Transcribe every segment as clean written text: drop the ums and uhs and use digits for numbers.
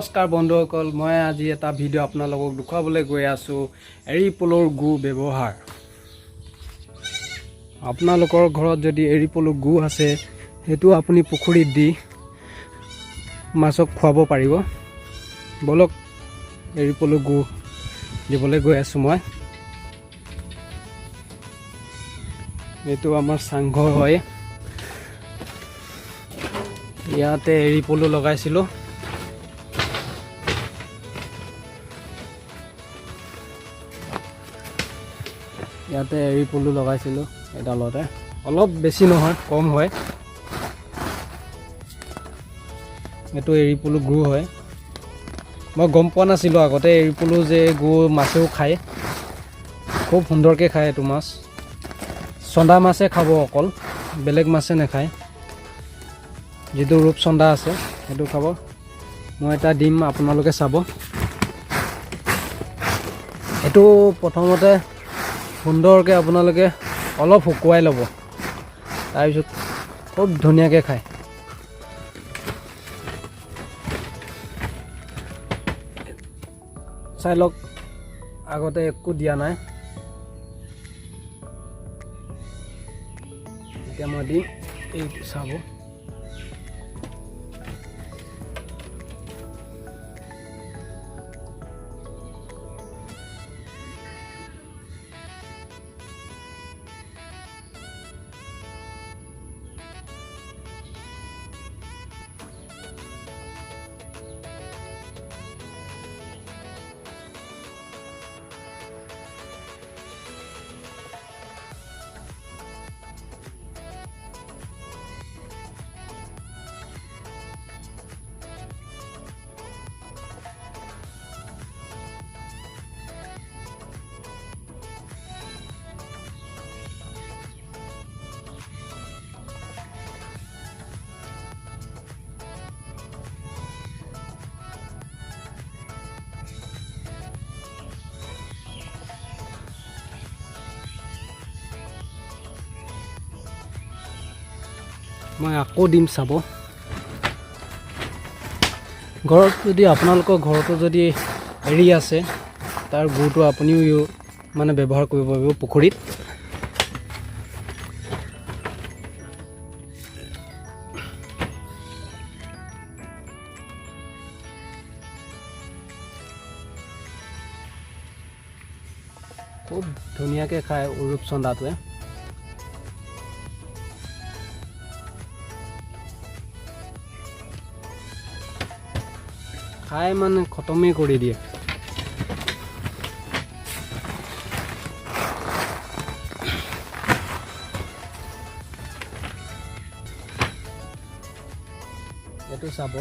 নমস্কাৰ বন্ধুসকল, মই আজি এটা ভিডিঅ' আপোনালোকক দেখুৱাবলৈ গৈ আছোঁ এৰী পলুৰ গু ব্যৱহাৰ। আপোনালোকৰ ঘৰত যদি এৰী পলুৰ গু আছে, সেইটো আপুনি পুখুৰীত দি মাছক খুৱাব পাৰিব। বলক এৰী পলুৰ গু দিবলৈ গৈ আছোঁ মই। এইটো আমাৰ চাংঘৰ হয়। ইয়াতে এৰী পলু লগাইছিলোঁ। ইয়াতে এৰী পলু লগাইছিলোঁ এডালতে, অলপ বেছি নহয়, কম হয়। এইটো এৰী পলু গু হয়। মই গম পোৱা নাছিলোঁ আগতে এৰী পলু যে গু মাছেও খায়, খুব সুন্দৰকৈ খায়। এইটো মাছ চন্দা মাছে খাব, অকল বেলেগ মাছে নাখায়। যিটো ৰূপচন্দা আছে সেইটো খাব। মই এটা দিম, আপোনালোকে চাব। এইটো প্ৰথমতে সুন্দৰকৈ আপোনালোকে অলপ শুকুৱাই ল'ব, তাৰপিছত খুব ধুনীয়াকৈ খায়। চাই লওক, আগতে একো দিয়া নাই, এতিয়া মই দিম। এইটো চাব। মই আকৌ দিম, চাব। ঘৰত যদি আপোনালোকৰ ঘৰতো যদি এৰী আছে, তাৰ গুটো আপুনিও মানে ব্যৱহাৰ কৰিব পাৰিব পুখুৰীত। খুব ধুনীয়াকৈ খায় ৰূপচন্দাটোৱে। খাই মানে খতমেই কৰি দিয়ে। এইটো চাব।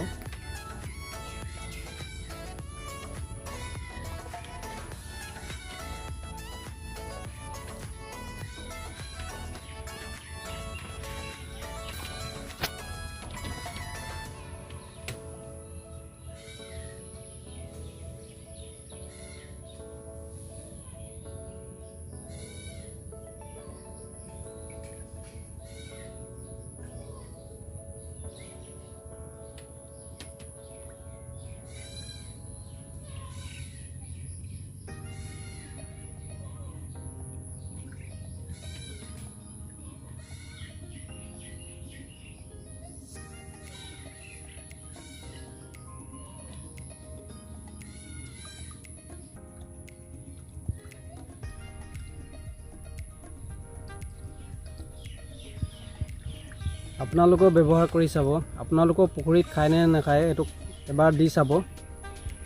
আপোনালোকেও ব্যৱহাৰ কৰি চাব। আপোনালোকৰ পুখুৰীত খায় নে নাখায়, এইটো এবাৰ দি চাব,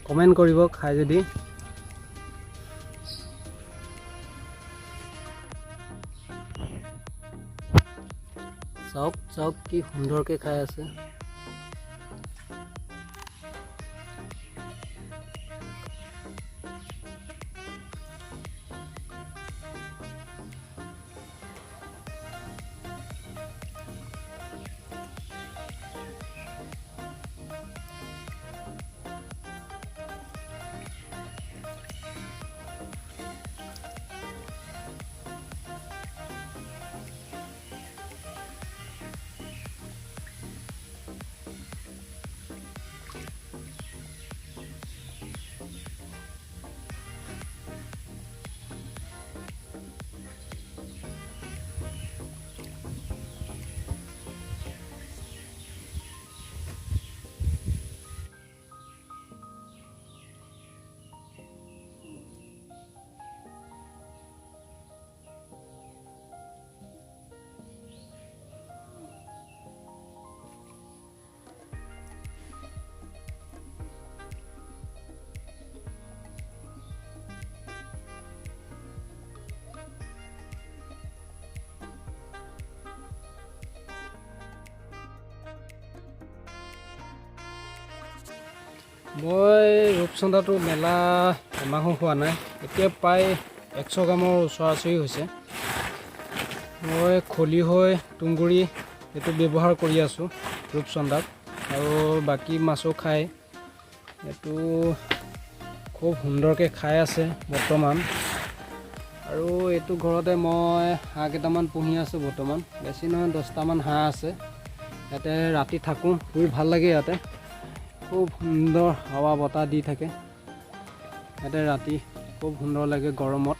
কমেণ্ট কৰিব খায় যদি। চাওক চাওক, কি সুন্দৰকৈ খাই আছে। মই ৰূপচন্দাটো মেলা এমাহো হোৱা নাই, এতিয়া প্ৰায় 100 গ্ৰামৰ ওচৰা-ওচৰি হৈছে। মই খলিহৈ তুঁহগুৰি এইটো ব্যৱহাৰ কৰি আছোঁ ৰূপচন্দাত, আৰু বাকী মাছো খায়। এইটো খুব সুন্দৰকৈ খাই আছে বৰ্তমান। আৰু এইটো ঘৰতে মই হাঁহ কেইটামান পুহি আছোঁ বৰ্তমান, বেছি নহয় 10টামান হাঁহ আছে। ইয়াতে ৰাতি থাকোঁ, শুই ভাল লাগে ইয়াতে, খুব সুন্দৰ হাৱা বতাহ দি থাকে ইয়াতে ৰাতি, খুব সুন্দৰ লাগে গৰমত।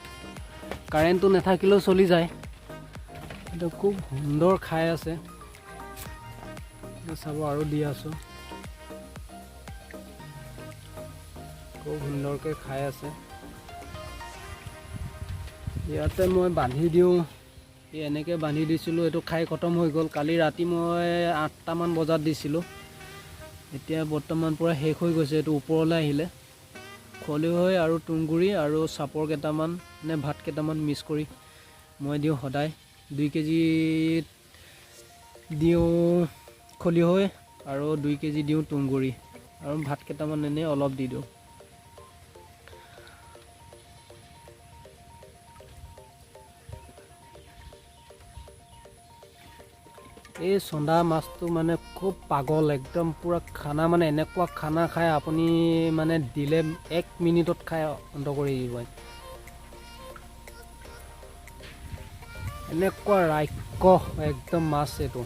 কাৰেণ্টটো নাথাকিলেও চলি যায়। এইটো খুব সুন্দৰ খাই আছে, চাব আৰু দি আছোঁ, খুব সুন্দৰকৈ খাই আছে। ইয়াতে মই বান্ধি দিওঁ, এনেকৈ বান্ধি দিছিলোঁ, এইটো খাই খতম হৈ গ'ল। কালি ৰাতি মই 8টামান বজাত দিছিলোঁ, এতিয়া বৰ্তমান পূৰা শেষ হৈ গৈছে। এইটো ওপৰলৈ আহিলে। খলিহৈ আৰু তুঁহগুৰি আৰু চাপৰ কেইটামান নে ভাত কেইটামান মিক্স কৰি মই দিওঁ সদায়। 2 কেজি দিওঁ খলিহৈ আৰু 2 কেজি দিওঁ তুঁহগুৰি, আৰু ভাত কেইটামান এনেই অলপ দি দিওঁ। এই চন্দা মাছটো মানে খুব পাগল, একদম পূৰা খানা, মানে এনেকুৱা খানা খায় আপুনি, মানে দিলে 1 মিনিটত খাই অন্ত কৰি দিব। এনেকুৱা ৰাক্ষস একদম মাছ এইটো।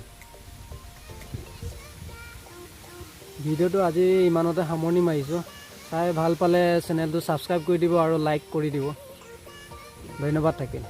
ভিডিঅ'টো আজি ইমানতে সামৰণি মাৰিছোঁ। চাই ভাল পালে চেনেলটো ছাবস্ক্ৰাইব কৰি দিব আৰু লাইক কৰি দিব। ধন্যবাদ থাকিল।